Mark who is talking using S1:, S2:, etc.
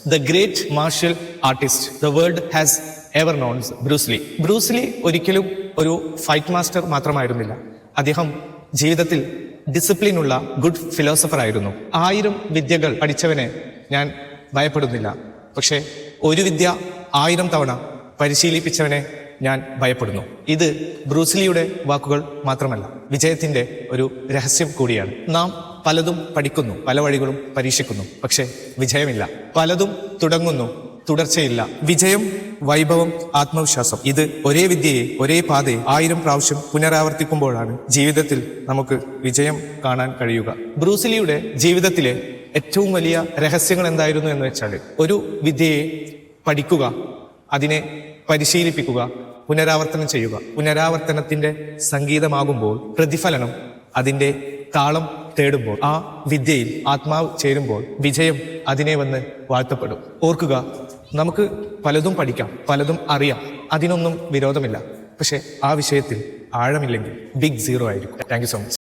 S1: The great martial artist the world has ever known, Bruce Lee. Bruce Lee ഒരിക്കലും ഒരു fight master മാത്രമായിരുന്നില്ല. അദ്ദേഹം ജീവിതത്തിൽ ഡിസിപ്ലിനുള്ള ഗുഡ് ഫിലോസഫർ ആയിരുന്നു. 1000 വിദ്യകൾ പഠിച്ചവനെ ഞാൻ ഭയപ്പെടുന്നില്ല. പക്ഷേ ഒരു വിദ്യ 1000 തവണ പരിശീലിപ്പിച്ചവനെ ഞാൻ ഭയപ്പെടുന്നു. ഇത് ബ്രൂസ് ലീയുടെ വാക്കുകൾ മാത്രമല്ല, വിജയത്തിന്റെ ഒരു രഹസ്യം കൂടിയാണ്. നാം പലതും പഠിക്കുന്നു, പല വഴികളും പരീക്ഷിക്കുന്നു, പക്ഷെ വിജയമില്ല. പലതും തുടങ്ങുന്നു, തുടർച്ചയില്ല. വിജയം, വൈഭവം, ആത്മവിശ്വാസം, ഇത് ഒരേ വിദ്യയെ, ഒരേ പാതയെ 1000 പ്രാവശ്യം പുനരാവർത്തിക്കുമ്പോഴാണ് ജീവിതത്തിൽ നമുക്ക് വിജയം കാണാൻ കഴിയുക. ബ്രൂസ് ലീയുടെ ജീവിതത്തിലെ ഏറ്റവും വലിയ രഹസ്യങ്ങൾ എന്തായിരുന്നു എന്ന് വെച്ചാൽ, ഒരു വിദ്യയെ പഠിക്കുക, അതിനെ പരിശീലിപ്പിക്കുക, പുനരാവർത്തനം ചെയ്യുക. പുനരാവർത്തനത്തിന്റെ സംഗീതമാകുമ്പോൾ പ്രതിഫലനം അതിന്റെ താളം തേടുമ്പോൾ, ആ വിദ്യയിൽ ആത്മാവ് ചേരുമ്പോൾ വിജയം അതിനെ വന്ന് വാഴ്ത്തപ്പെടും. ഓർക്കുക, നമുക്ക് പലതും പഠിക്കാം, പലതും അറിയാം, അതിനൊന്നും വിരോധമില്ല. പക്ഷെ ആ വിഷയത്തിൽ ആഴമില്ലെങ്കിൽ ബിഗ് സീറോ ആയിരിക്കും. Thank you so much.